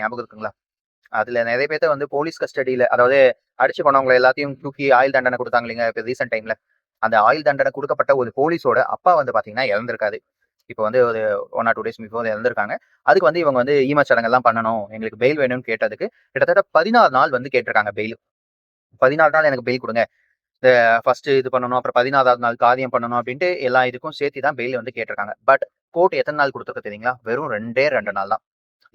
ஞாபகம் இருக்குங்களா? அதுல நெறைய பேத்த வந்து போலீஸ் கஸ்டடியில அதாவது அடிச்சு கொன்னவங்கள எல்லாத்தையும் தூக்கி ஆயுள் தண்டனை குடுத்தாங்க இல்லைங்க, இப்ப ரீசென்ட் டைம்ல. அந்த ஆயுள் தண்டனை குடுக்கப்பட்ட ஒரு போலீஸோட அப்பா வந்து பாத்தீங்கன்னா இறந்திருக்காரு. இப்ப வந்து ஒரு 1 ஆர் 2 டேஸ் பிஃபோர் இறந்திருக்காங்க. அதுக்கு வந்து இவங்க வந்து ஈம சடங்கெல்லாம் பண்ணணும். எங்களுக்கு பெயில் வேணும்னு கேட்டதுக்கு, கிட்டத்தட்ட 16 நாள் வந்து கேட்டிருக்காங்க பெயில். 14 நாள் எனக்கு பெயில் குடுங்க. இந்த ஃபர்ஸ்ட் இது பண்ணணும். அப்புறம் 16வது நாள் காரியம் பண்ணணும் அப்டின்ட்டு எல்லா இதுக்கும் சேர்த்து தான் பெயில் வந்து கேட்டிருக்காங்க. பட் கோர்ட் எத்தன நாள் குடுத்திருக்கு தெரியுங்களா? வெறும் 2 நாள் தான்.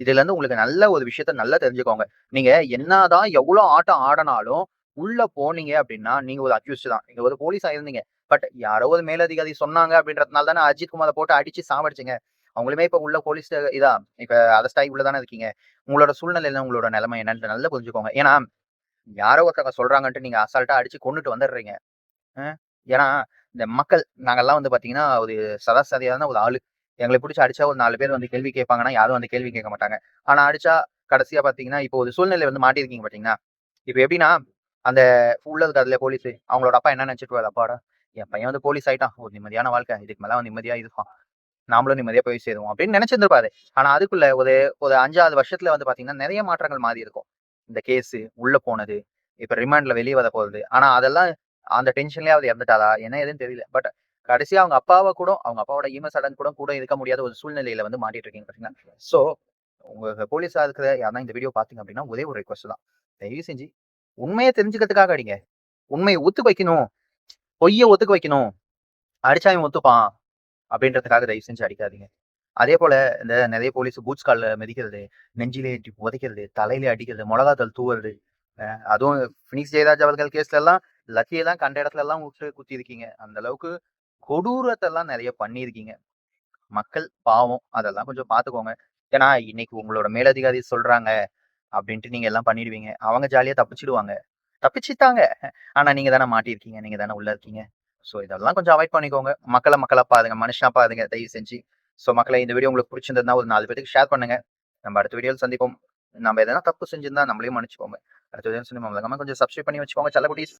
இதுல இருந்து உங்களுக்கு நல்ல ஒரு விஷயத்த நல்லா தெரிஞ்சுக்கோங்க. நீங்க என்னதான் எவ்ளோ ஆட்டம் ஆடுனாலும், உள்ள போனீங்க அப்டின்னா, நீங்க ஒரு அக்யூஸ்ட் தான். நீங்க ஒரு போலீஸா இருந்தீங்க. பட் யாரோ ஒரு மேலதிகாரி சொன்னாங்க அப்டின்றதுனால தானே அஜித் குமார போட்டு அடிச்சு சாவடிச்சீங்க. அவங்களுமே இப்ப உள்ள போலீஸ் இதா இப்ப அரெஸ்ட் ஆகி உள்ள தானே இருக்கீங்க. உங்களோட சூழ்நிலை என்ன, உங்களோட நிலைமை என்னன்னு நல்லா புரிஞ்சுக்கோங்க. ஏன்னா, யாரோ ஒருத்தவங்க சொல்றாங்கன்ட்டு நீங்க அசால்ட்டா அடிச்சு கொன்னுட்டு வந்துடுறீங்க. அ ஏன்னா, இந்த மக்கள் நாங்கலாம் வந்து பார்த்தீங்கன்னா, ஒரு சராசரியான ஒரு ஆளு. எங்கள புடிச்சு அடிச்சா ஒரு 4 பேர் வந்து கேள்வி கேட்பாங்கன்னா, யாரும் வந்து கேள்வி கேட்க மாட்டாங்க. ஆனா அடிச்சா கடைசியா பார்த்தீங்கன்னா, இப்போ ஒரு சூழ்நிலை வந்து மாட்டியிருக்கீங்க பார்த்தீங்களா? இப்ப எப்படின்னா, அந்த உள்ள இருக்காருல்ல போலீஸு, அவங்களோட அப்பா என்ன நெனச்சுட்டுருவாரு, அப்பாடா! என் பையன் வந்து போலீஸ் ஆயிட்டான். ஒரு நிம்மதியான வாழ்க்கை. இதுக்கு மேல அவன் நிம்மதியா இருப்பான். நாமளும் நிம்மதியா போய் சேருவோம். அப்படின்னு நெனச்சிருந்திருப்பாரு. ஆனா அதுக்குள்ள ஒரு ஒரு 5, 6 வருஷத்துல வந்து பார்த்தீங்கன்னா, நெறைய மாற்றங்கள் மாறி இருக்கும். இந்த கேஸு, உள்ள போனது, இப்ப ரிமாண்ட்ல வெளிய வர போறது. ஆனா அதெல்லாம் அந்த டென்ஷன்லயே அவரு இறந்துட்டாரா? என்ன ஏதுன்னு தெரியல. பட் கடைசியா அவங்க அப்பாவ கூட அவங்க அப்பாவோட ஈம சடங்கு கூட இருக்க முடியாத ஒரு சூழ்நிலையில வந்து மாட்டிட்டு இருக்கீங்க பார்த்தீங்களா? சோ, உங்க போலீஸா இருக்கிற யாருன்னா இந்த வீடியோ பார்த்தீங்க அப்படின்னா, ஒரே ஒரு ரிக்வெஸ்ட் தான். தயவு செஞ்சு உண்மைய தெரிஞ்சுக்கிறதுக்காக அடிங்க. உண்மைய ஒத்துக்க வைக்கணும். பொய்ய ஒத்துக்க வைக்கணும். அடிச்சா இவன் ஒத்துப்பான் அப்படின்றதுக்காக தயவு செஞ்சு அடிக்காதீங்க. அதே போல இந்த நெறைய போலீஸ் பூட்ஸ் கால்ல மிதிக்கிறது, நெஞ்சிலே உதைக்கிறது, தலையிலே அடிக்கிறது, மொளகாத்தூள் தூவுறது. அதுவும் பினிக்ஸ் ஜெயராஜ் அவர்கள் கேஸ்லலாம் லக்கியெல்லாம் கண்ட இடத்துலலாம் விட்டு குத்திருக்கீங்க. அந்த அளவுக்கு கொடூரத்தெல்லாம் நெறைய பண்ணியிருக்கீங்க. மக்கள் பாவம். அதெல்லாம் கொஞ்சம் பார்த்துக்கோங்க. ஏன்னா, இன்னைக்கு உங்களோட மேலதிகாரி சொல்றாங்க அப்டின்ட்டு நீங்க எல்லாம் பண்ணிடுவீங்க. அவங்க ஜாலியா தப்பிச்சுடுவாங்க. தப்பிச்சுட்டாங்க. ஆனா நீங்க தானே மாட்டியிருக்கீங்க. நீங்க தானே உள்ள இருக்கீங்க. ஸோ இதெல்லாம் கொஞ்சம் அவாய்ட் பண்ணிக்கோங்க. மக்கள மக்களா பாருங்க. மனுஷனா பாருங்க தயவு செஞ்சு. ஸோ மக்களே, இந்த வீடியோ உங்களுக்கு புடிச்சிருந்ததுன்னா ஒரு 4 பேருக்கு ஷேர் பண்ணுங்க. நம்ம அடுத்த வீடியோல சந்திப்போம். நம்ம எதனா தப்பு செஞ்சிருந்தா நம்மளையும் மன்னிச்சுக்கோங்க. அடுத்த வீடியோல சந்திப்போம். மறக்காம கொஞ்சம் சப்ஸ்கிரைப் பண்ணி வச்சுக்கோங்க செல்லக்குட்டீஸ்.